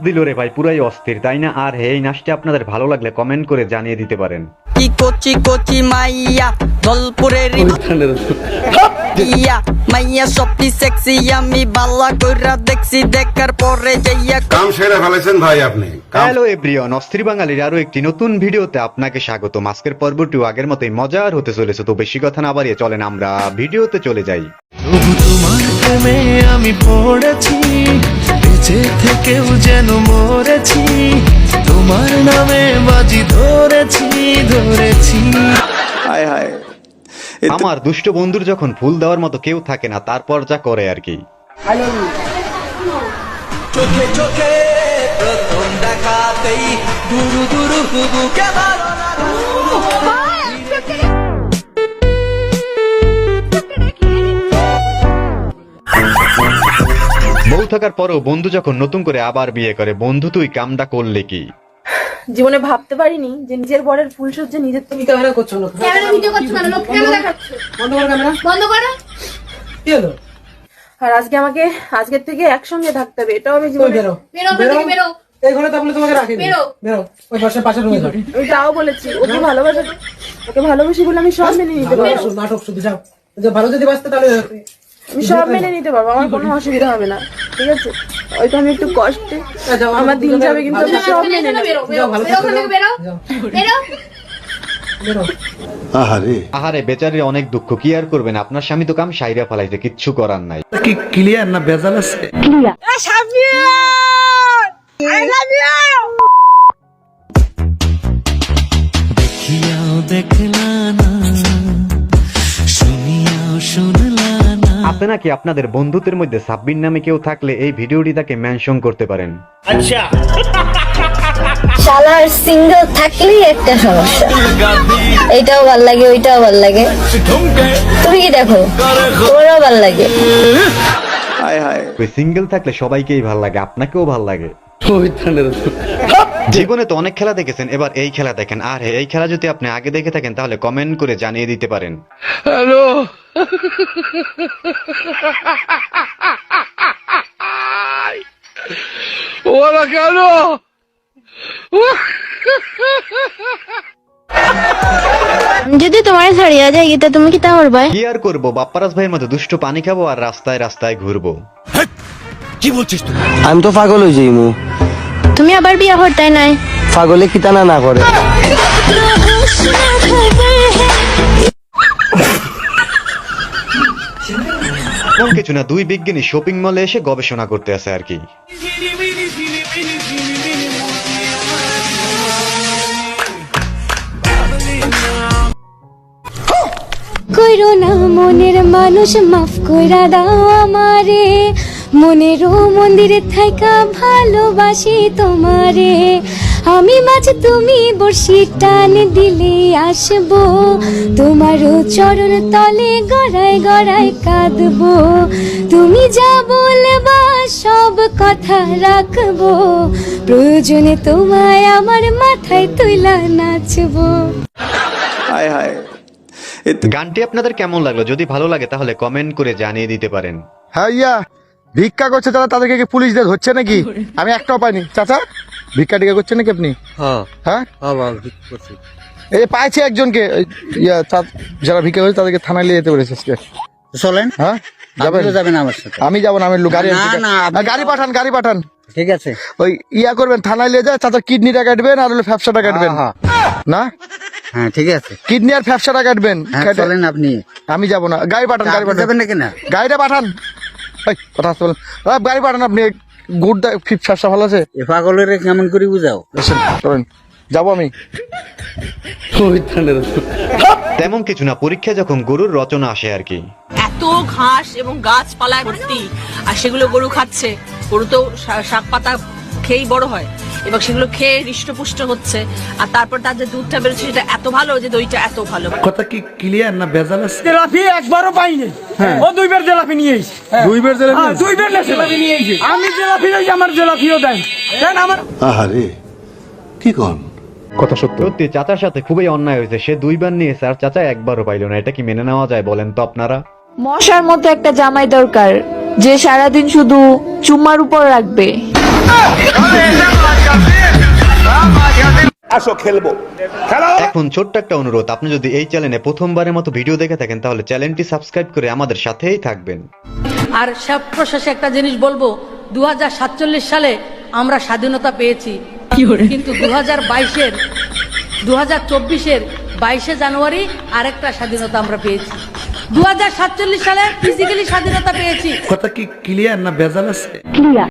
দিল রে ভাই, পুরাই অস্থির তাই না? আর এই নাচটি আপনাদের ভালো লাগলে কমেন্ট করে জানিয়ে দিতে পারেন। কি কোচি কোচি মাইয়া দলপুরের ইয়া মাইয়া সবটি সেক্সি আমি বাল্লা কইরা দেখছি দেখার পরে যাইয়া কাম সেরে ফেলেছেন ভাই আপনি। হ্যালো এভরিওয়ান, অস্থির বাঙালির আরো একটি নতুন ভিডিওতে আপনাকে স্বাগত। আজকের পর্বটিও আগের মতোই মজার হতে চলেছে, তো বেশি কথা না বাড়িয়ে চলেন আমরা ভিডিওতে চলে যাই। তবু তোমার প্রেমে আমি পড়েছি, বেঁচে থেকেও যেন মরেছি, তোমার নামে বাজি ধরেছি। হায় হায়, আমার দুষ্ট বন্ধুর যখন ফুল দেওয়ার মতো কেউ থাকে না, তারপর যা করে আর কি। চোখে চোখে প্রথম দেখাতেই দুরু দুরু বুকে ভালো লাগা। বউ থাকার পরেও বন্ধু যখন নতুন করে আবার বিয়ে করে, বন্ধু তুই কামটা করলে কি? জীবনে ভাবতে পারিনি যে নিজের বরের ফুল সজ্জা নিজের তুমি ক্যামেরা করছো না। ক্যামেরা ভিডিও করছো কেন? লোক ক্যামেরা দেখাচ্ছে। বন্ধ করো ক্যামেরা, বন্ধ করো। কি হলো? আর আজকের থেকে একসঙ্গে থাকতে হবে, এটাও আমি জীবনে বেরো ঘর থেকে বেরো। এই ঘরে তাহলে তোমাকে রাখিনি। বেরো। বেরো, ওই পাশে রুমে যাও। আমি তাও বলেছি ওকে ভালোবাসি বলে আমি সব মেনে নিতে পারবো। নাটক শুধু যাও, যে ভালো যদি বাঁচতে তাহলে আমি সব মেনে নিতে পারবো, আমার কোনো অসুবিধা হবে না, ঠিক আছে? হয়তো আমি একটু কষ্টে আমার দিন যাবে, কিন্তু আমি সব মেনে নেবো। বেরো ঘর থেকে বেরো। বেরো। আহারে বেচারির অনেক দুঃখ, কি আর করবেন, আপনার স্বামী তো কাম সাইরা ফেলাইছে, কিচ্ছু করার নাই। কি ক্লিয়ার না ভেজাল আছে? দেখিয়াও দেখলা না, শুনিয়াও শুনলা না। আপনি নাকি আপনাদের বন্ধুত্বের মধ্যে সাব্বির নামে কেউ থাকলে এই ভিডিওটি তাকে মেনশন করতে পারেন। শালার সিঙ্গেল থাকলেই একটা সমস্যা, এইটাও ভাল লাগে ওইটাও ভাল লাগে। তুমি কি দেখো, তোমারও ভাল লাগে। হায় হায়, ওই সিঙ্গেল থাকলে সবাইকেই ভাল লাগে, আপনাকেও ভাল লাগে। জীবনে তো অনেক খেলা দেখেছেন, এবার এই খেলা দেখেন। আর এই খেলা যদি আপনি আগে দেখে থাকেন তাহলে কমেন্ট করে জানিয়ে দিতে পারেন। হ্যালো, ওরা কেন? যদি তোমার ছাড়িয়া যায় তা তুমি কি তা করবে? কি আর করবো, বাপ্পারাজ ভাইয়ের মতো দুষ্ট পানি খাবো আর রাস্তায় রাস্তায় ঘুরবো। কি বলছিস তুই? আমি তো পাগল হয়ে যাইমু। তুমি আবার বিয়া করতে নাই? পাগলে কি টানা না করে? এমন কিছু না, দুই বিজ্ঞানী শপিং মলে এসে গবেষণা করতে আছে আর কি। কইরো না মনের মানুষ, মাফ কইরা দাও আমারে, মনেরও মন্দিরে থাইকা ভালোবাসি তোমারে। আমি মাঝে তুমি বর্ষি টান দিলে আসবো, তোমারও চরণ তলে গড়ায় গড়ায় কাঁদবো। তুমি যা বলবা সব কথা রাখবো, প্রয়োজনে তোমায় আমার মাথায় তুইলা নাচবো। হায় হায়, গানটি আপনাদের কেমন লাগলো? যদি ভালো লাগে তাহলে কমেন্ট করে জানিয়ে দিতে পারেন। হ্যাঁ ইয়া ভিক্ষা করছে যারা, তাদেরকে কি পুলিশ দিয়ে ধরছে নাকি? আমি একটাও পাইনি। চাচা ভিক্ষা টিকা করছে নাকি আপনি? হ্যাঁ এই পাইছি একজনকে, যারা ভিক্ষা করছে তাদেরকে থানায় নিয়ে যেতে পেরেছে। চলেন। হ্যাঁ যাবেন আমার সাথে? আমি যাবো না, আমি গাড়ি গাড়ি পাঠান। ঠিক আছে, ওই ইয়া করবেন, থানায় নিয়ে যায়, চাচা কিডনিটা কাটবেন আর হলো ফ্যাপসাটা কাটবেন। না হ্যাঁ ঠিক আছে, কিডনি আর ফ্যাপসাটা কাটবেন। চলেন আপনি। আমি যাবো না, গাড়ি পাঠান। যাবেন নাকি না? গাড়িটা পাঠান, কথা বলেন, গাড়ি পাঠান। আপনি গুড ফ্যাপসা ভালো আছে? এ পাগলের কেমন করে বুঝাও? চলেন, যাবো আমি। তেমন কিছু না, পরীক্ষা যখন গরুর রচনা আসে আর কি। এত ঘাস এবং গাছপালায় ভর্তি, আর সেগুলো গরু খাচ্ছে। গরু তো শাক পাতা খেয়েই বড় হয়, এবং সেগুলো খেয়ে হৃষ্টপুষ্ট হচ্ছে। আর তারপর তার যে দুধটা বেরোচ্ছে সেটা এত ভালো, যে দইটা এত ভালো। কথা কি ক্লিয়ার না ভেজাল আছে? জেলাপি একবারও পাইনি, ও দুইবার জেলাপি নিয়ে এসেছে। দুইবার জেলাপি নিয়ে এসেছে। আমি জেলাপি লই, আমার জেলাপিও দেন। কেন আমার আহারে কি কোন কথা সত্য। সত্যি চাচার সাথে খুবই অন্যায় হয়েছে, সে দুইবার নিয়েছে আর চাচা একবারও পাইলো না। এটা কি মেনে নেওয়া যায় বলেন তো আপনারা? মশার মতো একটা জামাই দরকার, যে সারাদিন শুধু চুম্মার উপর রাখবে। আসো খেলবো। এখন ছোট্ট একটা অনুরোধ, আপনি যদি এই চ্যানেলে প্রথমবারের মতো ভিডিও দেখে থাকেন তাহলে চ্যানেলটি সাবস্ক্রাইব করে আমাদের সাথেই থাকবেন। আর সব প্রশেষে একটা জিনিস বলবো, 2047 সালে আমরা স্বাধীনতা পেয়েছি, কিন্তু 2024-এর 22শে জানুয়ারি আরেকটা স্বাধীনতা আমরা পেয়েছি। 2047 সালে ফিজিক্যালি স্বাধীনতা পেয়েছি। কথা কি ক্লিয়ার না ভেজাল আছে? ক্লিয়ার।